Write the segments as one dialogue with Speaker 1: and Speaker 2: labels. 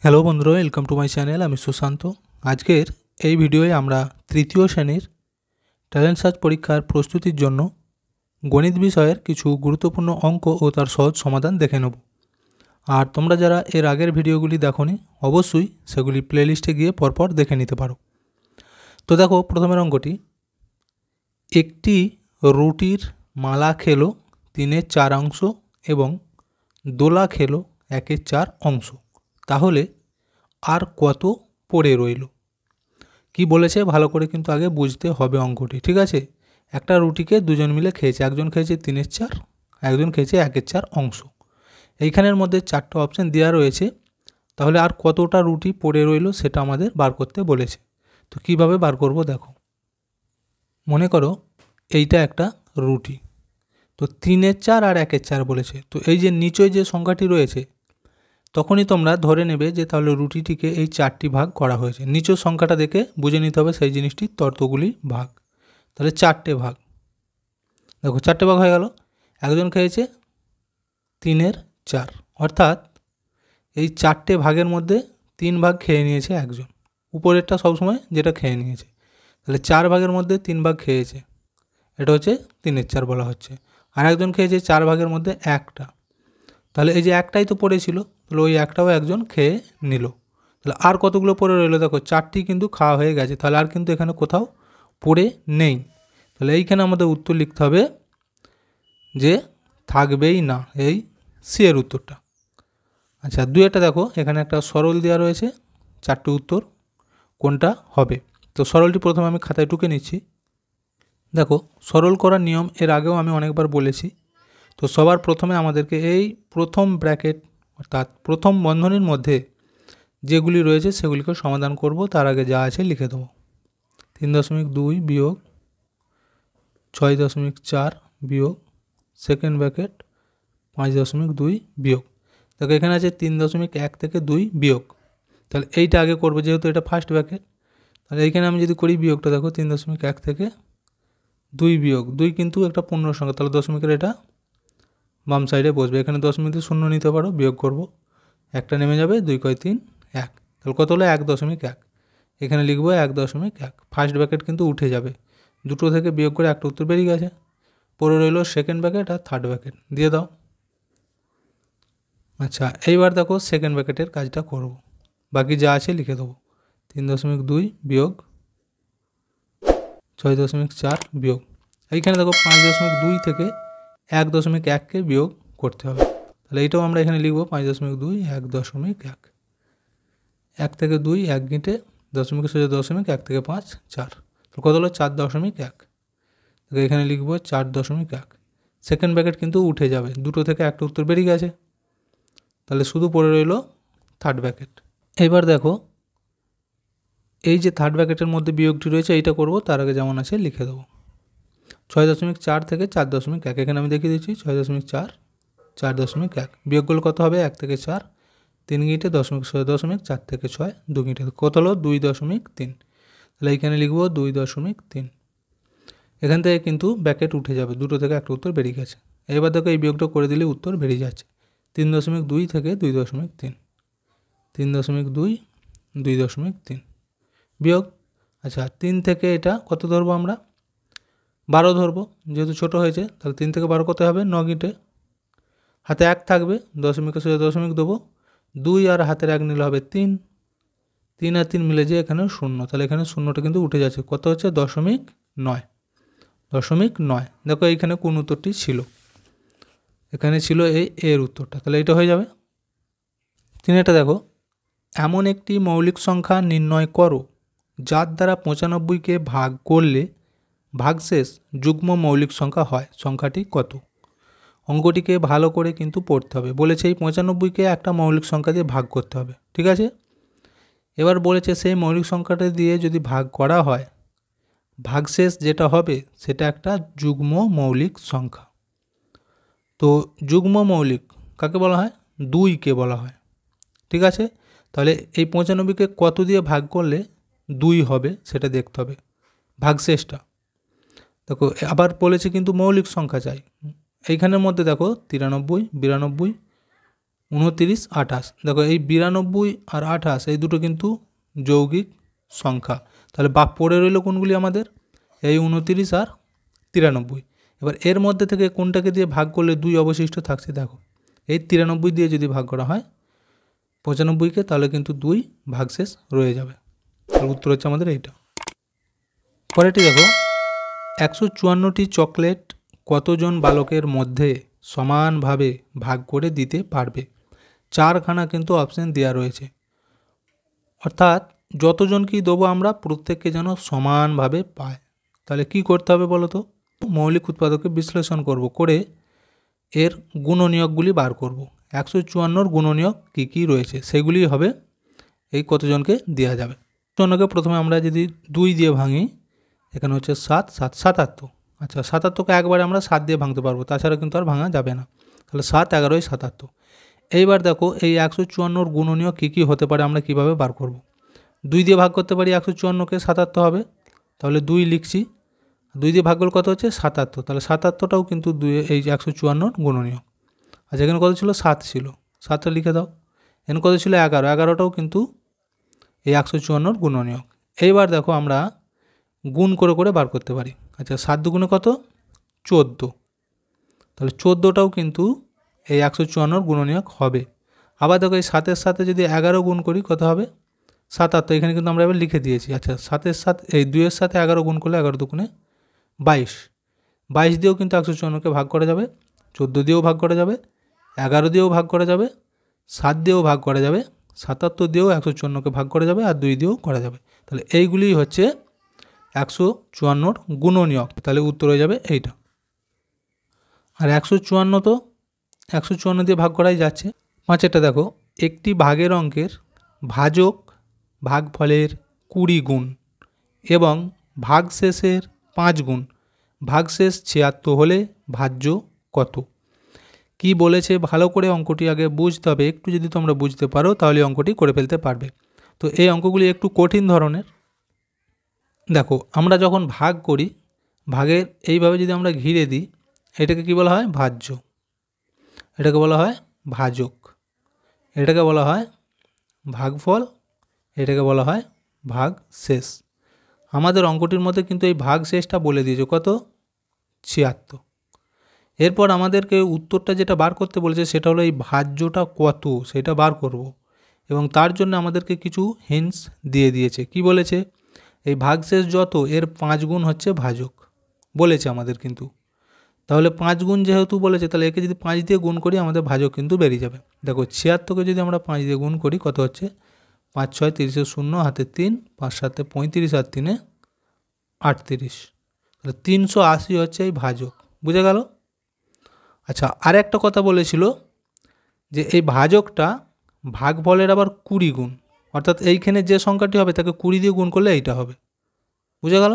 Speaker 1: Hello বন্ধুরা, welcome to my channel. আমি সুশান্ত। আজকের এই ভিডিওয়ে আমরা তৃতীয় শ্রেণীর ট্যালেন্ট সার্চ পরীক্ষার প্রস্তুতির জন্য গণিত বিষয়ের কিছু গুরুত্বপূর্ণ অঙ্ক ও তার সহজ সমাধান দেখে নেব। আর তোমরা যারা এর আগের ভিডিওগুলি দেখোনি, অবশ্যই সেগুলি প্লেলিস্টে গিয়ে পরপর দেখে নিতে পারো। তো দেখো, প্রথমের অঙ্কটি, একটি রুটির মালা খেলো 3/4 অংশ এবং দোলা খেলো 1/4 অংশ, তাহলে আর কত পড়ে রইল? কি বলেছে ভালো করে কিন্তু আগে বুঝতে হবে অঙ্কটি, ঠিক আছে? একটা রুটিকে দুজন মিলে খেয়েছে, একজন খেয়েছে 3/4, একজন খেয়েছে 1/4 অংশ। এইখানের মধ্যে 4টা অপশান দেওয়া রয়েছে, তাহলে আর কতটা রুটি পড়ে রইল সেটা আমাদের বার করতে বলেছে। তো কিভাবে বার করব দেখো। মনে করো এইটা একটা রুটি, তো 3/4 আর 1/4 বলেছে। তো এই যে নিচে যে সংখ্যাটি রয়েছে, তখনই তোমরা ধরে নেবে যে তাহলে রুটিটিকে এই 4টি ভাগ করা হয়েছে। নিচের সংখ্যাটা দেখে বুঝে নিতে হবে সেই জিনিসটি ততগুলি ভাগ, তাহলে 4টে ভাগ। দেখো 4টে ভাগ হয়ে গেল। একজন খেয়েছে 3/4, অর্থাৎ এই 4টে ভাগের মধ্যে 3 ভাগ খেয়ে নিয়েছে একজন, উপরেরটা সবসময় যেটা খেয়ে নিয়েছে। তাহলে 4 ভাগের মধ্যে 3 ভাগ খেয়েছে, এটা হচ্ছে 3/4 বলা হচ্ছে। আর একজন খেয়েছে 4 ভাগের মধ্যে একটা, তাহলে এই যে একটাই তো পড়েছিল, তাহলে ওই একটাও একজন খেয়ে নিল। তাহলে আর কতগুলো পড়ে রইলো? দেখো 4টি কিন্তু খাওয়া হয়ে গেছে, তাহলে আর কিন্তু এখানে কোথাও পড়ে নেই। তাহলে এইখানে আমাদের উত্তর লিখতে হবে যে থাকবেই না, এই সি এর উত্তরটা। আচ্ছা, 2 দেখো, এখানে একটা সরল দেওয়া রয়েছে, 4টে উত্তর কোনটা হবে। তো সরলটি প্রথমে আমি খাতায় টুকে নিচ্ছি। দেখো, সরল করার নিয়ম এর আগেও আমি অনেকবার বলেছি। তো সবার প্রথমে আমাদেরকে এই প্রথম ব্র্যাকেট অর্থাৎ প্রথম বন্ধনীর মধ্যে যেগুলি রয়েছে সেগুলিকে সমাধান করব। তার আগে যা আছে লিখে দেবো। 3.2 বিয়োগ 6.4 বিয়োগ সেকেন্ড ব্র্যাকেট 5.2 বিয়োগ। দেখো এখানে আছে 3.1 থেকে 2 বিয়োগ, তাহলে এইটা আগে করবো যেহেতু এটা ফার্স্ট ব্র্যাকেট। তাহলে এইখানে আমি যদি করি বিয়োগটা, দেখো 3.1 থেকে 2 বিয়োগ 2 কিন্তু একটা পূর্ণ সংখ্যা, তাহলে দশমিকের এটা বাম সাইডে বসবে। এখানে দশমিক দিয়ে 0 নিতে পারো, বিয়োগ করব, একটা নেমে যাবে, 2 × 3 1, তাহলে কত হলো 1.1। এখানে লিখবো 1.1। ফার্স্ট ব্র্যাকেট কিন্তু উঠে যাবে, দুটো থেকে বিয়োগ করে একটা উত্তর বেরিয়ে গেছে। পরে রইল সেকেন্ড ব্র্যাকেট আর থার্ড ব্র্যাকেট, দিয়ে দাও। আচ্ছা, এইবার দেখো সেকেন্ড ব্র্যাকেটের কাজটা করব, বাকি যা আছে লিখে দেবো। 3.2 বিয়োগ 6.4 বিয়োগ, এইখানে দেখো 5.2 থেকে 1.1কে বিয়োগ করতে হবে। তাহলে এইটাও আমরা এখানে লিখবো 5.2 1.1। 1 থেকে 2 1 গিঁটে, দশমিকের সোজা দশমিক, 1 থেকে 5 4, তো কত হলো 4.1। এখানে লিখবো 4.1। সেকেন্ড ব্র্যাকেট কিন্তু উঠে যাবে, দুটো থেকে একটা উত্তর বেরিয়ে গেছে, তাহলে শুধু পড়ে রইল থার্ড ব্র্যাকেট। এবার দেখো এই যে থার্ড ব্র্যাকেটের মধ্যে বিয়োগটি রয়েছে এইটা করব, তার আগে যেমন আছে লিখে দেবো। 6.4 থেকে 4.1, এখানে আমি দেখিয়ে দিচ্ছি 6.4 4.1। বিয়োগ করলে কত হবে? 1 থেকে 4 3 গিঁটে, দশমিক সোজা দশমিক, 4 থেকে 6 2 গিঁটে, কত হলো 2.3। তাহলে এইখানে লিখবো 2.3। এখান থেকে কিন্তু ব্র্যাকেট উঠে যাবে, দুটো থেকে একটা উত্তর বেরিয়ে গেছে। এবার দেখো এই বিয়োগটা করে দিলে উত্তর বেরিয়ে যাচ্ছে 3.2 থেকে 2.3, 3.2 2.3 বিয়োগ। আচ্ছা, 3 থেকে এটা কত ধরবো আমরা? 12 ধরবো, যেহেতু ছোটো হয়েছে। তাহলে 3 থেকে 12 কত হবে? 9 গিঁটে, হাতে 1 থাকবে, দশমিকের সোজা দশমিক দেবো, 2 আর হাতের 1 নিলে হবে 3, 3 আর 3 মিলে যে এখানে 0, তাহলে এখানে শূন্যটা কিন্তু উঠে যাচ্ছে, কত হচ্ছে? 0.9, 0.9। দেখো এইখানে কোন উত্তরটি ছিল? এখানে ছিল এই এর উত্তরটা, তাহলে এইটা হয়ে যাবে। 3 দেখো, এমন একটি মৌলিক সংখ্যা নির্ণয় করো যার দ্বারা 95কে ভাগ করলে ভাগশেষ যুগ্ম মৌলিক সংখ্যা হয়, সংখ্যাটি কত? অঙ্কটিকে ভালো করে কিন্তু পড়তে হবে। বলেছে এই 95কে একটা মৌলিক সংখ্যা দিয়ে ভাগ করতে হবে, ঠিক আছে? এবার বলেছে সেই মৌলিক সংখ্যাটা দিয়ে যদি ভাগ করা হয়, ভাগশেষ যেটা হবে সেটা একটা যুগ্ম মৌলিক সংখ্যা। তো যুগ্ম মৌলিক কাকে বলা হয়? 2কে বলা হয়, ঠিক আছে? তাহলে এই 95কে কত দিয়ে ভাগ করলে 2 হবে সেটা দেখতে হবে, ভাগশেষটা। দেখো আবার বলেছে কিন্তু মৌলিক সংখ্যা চাই। এইখানের মধ্যে দেখো 93 92 29, 28। দেখো এই 92 আর 28 এই দুটো কিন্তু যৌগিক সংখ্যা। তাহলে বাদ পড়ে রইল কোনগুলি আমাদের? এই 29 আর 93। এবার এর মধ্যে থেকে কোনটাকে দিয়ে ভাগ করলে 2 অবশিষ্ট থাকছে? দেখো এই 93 দিয়ে যদি ভাগ করা হয় 95কে, তাহলে কিন্তু 2 ভাগশেষ রয়ে যাবে। তার উত্তর হচ্ছে আমাদের এইটা। পরেরটি দেখো, 154টি চকলেট কতজন বালকের মধ্যে সমানভাবে ভাগ করে দিতে পারবে? 4খানা কিন্তু অপশান দেওয়া রয়েছে, অর্থাৎ যতজনকেই দেবো আমরা প্রত্যেককে যেন সমানভাবে পায়। তাহলে কি করতে হবে বলো তো? মৌলিক উৎপাদকে বিশ্লেষণ করব, করে এর গুণনীয়কগুলি বার করব। 154 গুণনীয়ক কী কী রয়েছে সেগুলি হবে এই কতজনকে দেওয়া যাবে। জনকে প্রথমে আমরা যদি 2 দিয়ে ভাঙি, এখানে হচ্ছে 7, 7, 77। আচ্ছা, 77কে একবারে আমরা 7 দিয়ে ভাঙতে পারবো, তাছাড়া কিন্তু আর ভাঙা যাবে না। তাহলে 7, 11, 77। এইবার দেখো এই 154 গুণনীয়ক কী কী হতে পারে আমরা কিভাবে বার করব। 2 দিয়ে ভাগ করতে পারি 154কে, 77 হবে। তাহলে 2 লিখছি, 2 দিয়ে ভাগ করলে কত হচ্ছে? 77। তাহলে 77টাও কিন্তু 2 এই 154 গুণনীয়ক। আচ্ছা, এখানে কত ছিল? 7 ছিল, 7টা লিখে দাও। এখানে কত ছিল? 11, 11টাও কিন্তু এই 154 গুণনীয়ক। এইবার দেখো আমরা গুণ করে করে বার করতে পারি। আচ্ছা, 7 দুগুণে কত? 14। তাহলে 14টাও কিন্তু এই 154 গুণনীয়ক হবে। আবার দেখো এই 7-এর সাথে যদি 11 গুণ করি কত হবে? 77। এখানে কিন্তু আমরা এবার লিখে দিয়েছি। আচ্ছা, 7-এর সাথে এই 2-এর সাথে 11 গুণ করলে 11 দুগুণে 22। 22 দিয়েও কিন্তু 154কে ভাগ করা যাবে, 14 দিয়েও ভাগ করা যাবে, 11 দিয়েও ভাগ করা যাবে, 7 দিয়েও ভাগ করা যাবে, 77 দিয়েও 154কে ভাগ করা যাবে, আর 2 দিয়েও করা যাবে। তাহলে এইগুলি হচ্ছে 154 গুণনীয়ক। তাহলে উত্তর হয়ে যাবে এইটা। আর 154 তো 154 দিয়ে ভাগ করাই যাচ্ছে। 5-এরটা দেখো, একটি ভাগের অঙ্কের ভাজক ভাগফলের 20 গুণ এবং ভাগশেষের 5 গুণ, ভাগশেষ 76 হলে ভাজ্য কত? কি বলেছে ভালো করে অঙ্কটি আগে বুঝতে হবে। একটু যদি তোমরা বুঝতে পারো তাহলে অঙ্কটি করে ফেলতে পারবে। তো এই অঙ্কগুলি একটু কঠিন ধরনের। দেখো আমরা যখন ভাগ করি, ভাগের এইভাবে যদি আমরা ঘিরে দিই, এটাকে কি বলা হয়? ভাজ্য। এটাকে বলা হয় ভাজক। এটাকে বলা হয় ভাগফল। এটাকে বলা হয় ভাগশেষ। আমাদের অঙ্কটির মধ্যে কিন্তু এই ভাগশেষটা বলে দিয়েছে কত? 76। এরপর আমাদেরকে উত্তরটা যেটা বার করতে বলেছে সেটা হলো এই ভাজ্যটা কত সেটা বার করব, এবং তার জন্য আমাদেরকে কিছু হিন্টস দিয়ে দিয়েছে। কি বলেছে? এই ভাগশেষ যত এর 5 গুণ হচ্ছে ভাজক বলেছে আমাদের কিন্তু। তাহলে 5 গুণ যেহেতু বলেছে, তাহলে একে যদি 5 দিয়ে গুণ করি আমাদের ভাজক কিন্তু বেরিয়ে যাবে। দেখো 76কে যদি আমরা 5 দিয়ে গুণ করি কত হচ্ছে? 5 6 30 0 হাতে 3, 5 7 35 আর 3 38। তাহলে 380 হচ্ছে এই ভাজক। বুঝে গেল? আচ্ছা, আর একটা কথা বলেছিল যে এই ভাজকটা ভাগফলের আবার 20 গুণ, অর্থাৎ এইখানে যে সংখ্যাটি হবে তাকে 20 দিয়ে গুণ করলে এইটা হবে। বুঝে গেল?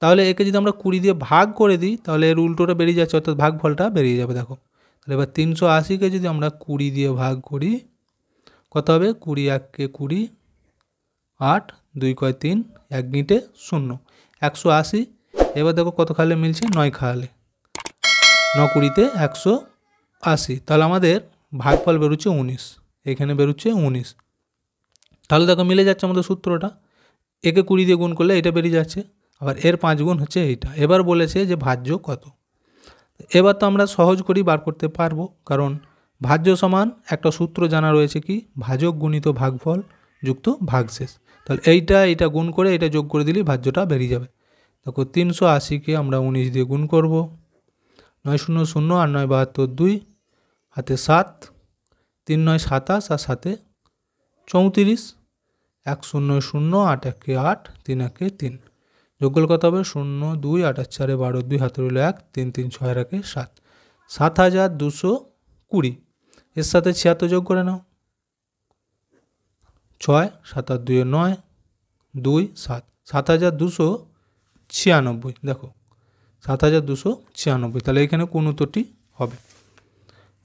Speaker 1: তাহলে একে যদি আমরা 20 দিয়ে ভাগ করে দিই তাহলে এর উল্টোটা বেরিয়ে যাচ্ছে, অর্থাৎ ভাগফলটা বেরিয়ে যাবে। দেখো তাহলে এবার 380কে যদি আমরা 20 দিয়ে ভাগ করি কত হবে? 20 1 20, 8 2 3, 1 গিঁটে 0, 180। এবার দেখো কত খালে মিলছে? 9 খালে, 9 20-তে 180। তাহলে আমাদের ভাগফল বেরোচ্ছে 19, এখানে বেরোচ্ছে 19। তাহলে দেখো মিলে যাচ্ছে আমাদের সূত্রটা। একে 20 দিয়ে গুণ করলে এটা বেরিয়ে যাচ্ছে, আবার এর 5 গুণ হচ্ছে এইটা। এবার বলেছে যে ভাজ্য কত। এবার তো আমরা সহজ করেই বার করতে পারবো, কারণ ভাজ্য সমান একটা সূত্র জানা রয়েছে, কি? ভাজক গুণিত ভাগফল যুক্ত ভাগশেষ। তাহলে এইটা গুণ করে এটা যোগ করে দিলেই ভাজ্যটা বেরিয়ে যাবে। দেখো 380কে আমরা 19 দিয়ে গুণ করব, 9 0 0 আর 9 72 2, হাতে 7, 3 9 27 আর 7 34, 1 0 0 8 1 8 3 1 3। যোগ করলে কত হবে? 0 2 8 4 12 2, হাতে রইল 1, 3 3 6 1 7, 7220। এর সাথে 76 যোগ করে নাও, 6 7 আর 2 9 2 7, 7296। দেখো 7296। তাহলে এখানে কোন উত্তরটি হবে?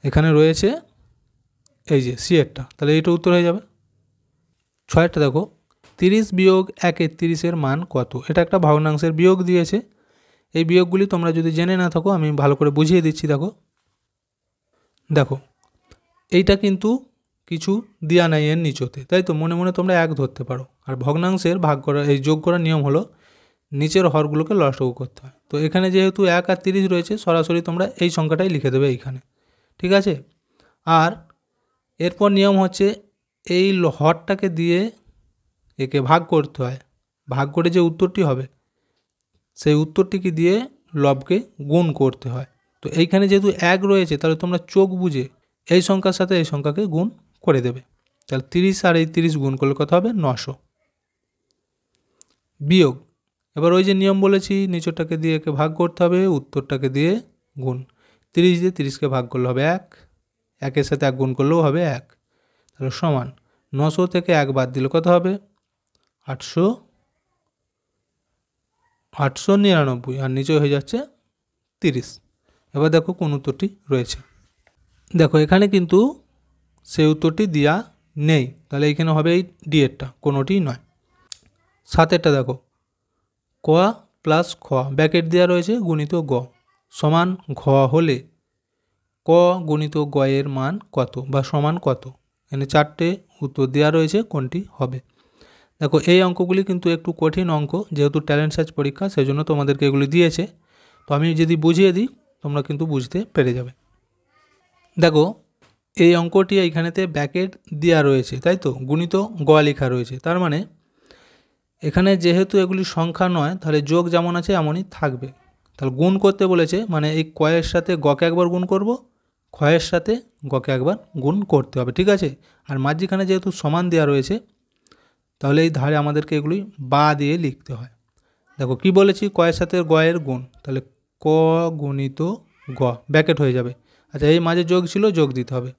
Speaker 1: এখানে রয়েছে এই যে সিএরটা, তাহলে এইটা উত্তর হয়ে যাবে। 6-টা দেখো, 30 বিয়োগ 1/30 মান কত? এটা একটা ভগ্নাংশের বিয়োগ দিয়েছে। এই বিয়োগগুলি তোমরা যদি জেনে না থাকো আমি ভালো করে বুঝিয়ে দিচ্ছি। দেখো এইটা কিন্তু কিছু দেওয়া নাই এর নিচতে, তাই তো মনে মনে তোমরা 1 ধরতে পারো। আর ভগ্নাংশের ভাগ করা এই যোগ করার নিয়ম হলো নিচের হরগুলোকে লসাগু করতে হয়। তো এখানে যেহেতু 1 আর 30 রয়েছে, সরাসরি তোমরা এই সংখ্যাটাই লিখে দেবে এইখানে, ঠিক আছে। আর এরপর নিয়ম হচ্ছে এই হরটাকে দিয়ে একে ভাগ করতে হয়, ভাগ করে যে উত্তরটি হবে সেই উত্তরটিকে দিয়ে লবকে গুণ করতে হয়। তো এইখানে যেহেতু 1 রয়েছে, তাহলে তোমরা চোখ বুঝে এই সংখ্যার সাথে এই সংখ্যাকে গুণ করে দেবে। তাহলে 30 আর এই 30 গুণ করলে কত হবে? 900। বিয়োগ, এবার ওই যে নিয়ম বলেছি, নিচরটাকে দিয়ে একে ভাগ করতে হবে, উত্তরটাকে দিয়ে গুণ। 30 দিয়ে 30কে ভাগ করলে হবে 1, 1-এর সাথে 1 গুণ করলেও হবে 1। তাহলে সমান 900 থেকে 1 বাদ দিলে কত হবে? 899, আর নিচে হয়ে যাচ্ছে 30। এবার দেখো কোন উত্তরটি রয়েছে। দেখো এখানে কিন্তু সেই উত্তরটি দেওয়া নেই, তাহলে এইখানে হবে এই ডি এরটা, কোনোটি নয়। 7এরটা দেখো, ক প্লাস খ ব্যাকেট দেওয়া রয়েছে গুণিত গ সমান ঘ হলে ক গুণিত গ এর মান কত বা সমান কত? এখানে 4টে উত্তর দেওয়া রয়েছে, কোনটি হবে? দেখো এই অঙ্কগুলি কিন্তু একটু কঠিন অঙ্ক, যেহেতু ট্যালেন্ট সার্চ পরীক্ষা সেই জন্য তোমাদেরকে এগুলি দিয়েছে। তো আমি যদি বুঝিয়ে দিই তোমরা কিন্তু বুঝতে পেরে যাবে। দেখো এই অঙ্কটি এইখানেতে ব্যাকেট দেওয়া রয়েছে, তাই তো, গুণিত গ লেখা রয়েছে। তার মানে এখানে যেহেতু এগুলি সংখ্যা নয়, তাহলে যোগ যেমন আছে এমনই থাকবে। তাহলে গুণ করতে বলেছে, মানে এই কয়ের সাথে গকে একবার গুণ করব, ক্ষয়ের সাথে গকে একবার গুণ করতে হবে, ঠিক আছে। আর মাঝখানে যেহেতু সমান দেওয়া রয়েছে, তাহলে এই ধারে আমাদেরকে এগুলি বা দিয়ে লিখতে হয়। দেখো কি বলেছি, কয়ের সাথে গ এর গুণ, তাহলে ক গুণিত গ ব্যাকেট হয়ে যাবে। আচ্ছা এই মাঝে যোগ ছিল, যোগ দিতে হবে।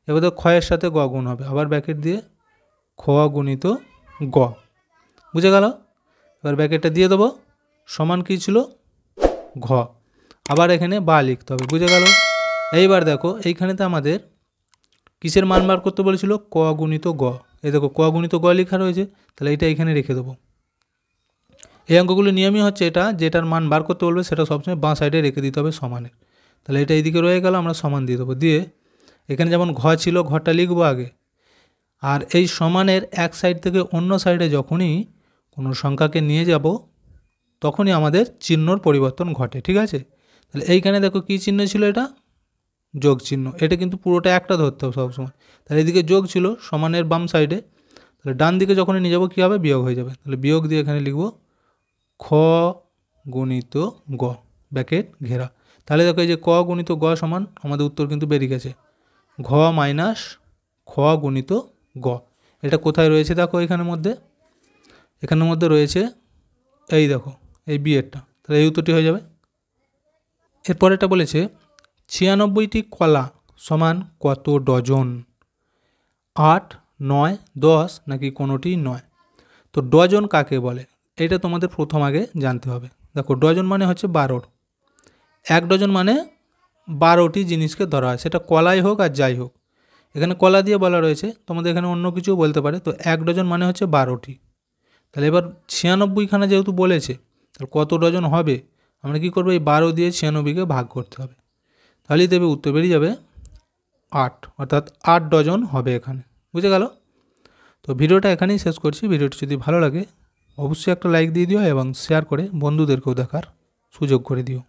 Speaker 1: এবার তো ক্ষয়ের সাথে গ গুণ হবে, আবার ব্যাকেট দিয়ে খ গুণিত গ, বুঝে গেল? এবার ব্যাকেটটা দিয়ে দেবো, সমান কী ছিল? ঘ, আবার এখানে বা লিখতে হবে, বুঝে গেল? এইবার দেখো এইখানেতে আমাদের কিসের মান বার করতে বলেছিল? ক গুণিত গ। এই দেখো ক গুণিত গ লেখা রয়েছে, তাহলে এটা এখানে রেখে দেবো। এই অঙ্কগুলো নিয়মই হচ্ছে এটা, যেটার মান বার করতে বলবে সেটা সবসময় বাঁ সাইডে রেখে দিতে হবে সমানের। তাহলে এটা এইদিকে রয়ে গেল, আমরা সমান দিয়ে দেবো। দিয়ে এখানে যেমন ঘ ছিল, ঘরটা লিখবো আগে। আর এই সমানের এক সাইড থেকে অন্য সাইডে যখনই কোনো সংখ্যাকে নিয়ে যাব, তখনই আমাদের চিহ্নর পরিবর্তন ঘটে, ঠিক আছে। তাহলে এইখানে দেখো কী চিহ্ন ছিল? এটা যোগ চিহ্ন। এটা কিন্তু পুরোটা একটা ধরতে হবে সবসময়। তাহলে এদিকে যোগ ছিল সমানের বাম সাইডে, তাহলে ডান দিকে যখনই নিয়ে যাবো কী হবে? বিয়োগ হয়ে যাবে। তাহলে বিয়োগ দিয়ে এখানে লিখব খ গুণিত গ ব্যাকেট ঘেরা। তাহলে দেখো এই যে ক গুণিত গ সমান, আমাদের উত্তর কিন্তু বেরিয়ে গেছে ঘ মাইনাস খ গুণিত গ। এটা কোথায় রয়েছে দেখো? এখানের মধ্যে রয়েছে, এই দেখো এই বিয়েরটা। তাহলে এই উত্তরটি হয়ে যাবে। এরপর এটা বলেছে 96টি কলা সমান কত ডজন? 8, 9, 10 নাকি কোনোটি নয়? তো ডজন কাকে বলে এটা তোমাদের প্রথম আগে জানতে হবে। দেখো ডজন মানে হচ্ছে 12। 1 ডজন মানে 12টি জিনিসকে ধরা হয়, সেটা কলাই হোক আর যাই হোক। এখানে কলা দিয়ে বলা রয়েছে, তোমাদের এখানে অন্য কিছুও বলতে পারে। তো 1 ডজন মানে হচ্ছে 12টি। তাহলে এবার 96খানা যেহেতু বলেছে, তাহলে কত ডজন হবে? আমরা কি করবো? এই 12 দিয়ে 96কে ভাগ করতে হবে, তাহলেই দেবে উত্তর বেরিয়ে যাবে 8, অর্থাৎ 8 ডজন হবে এখানে, বুঝে গেল? তো ভিডিওটা এখানেই শেষ করছি। ভিডিওটি যদি ভালো লাগে অবশ্যই একটা লাইক দিয়ে দিও এবং শেয়ার করে বন্ধুদেরকেও দেখার সুযোগ করে দিও।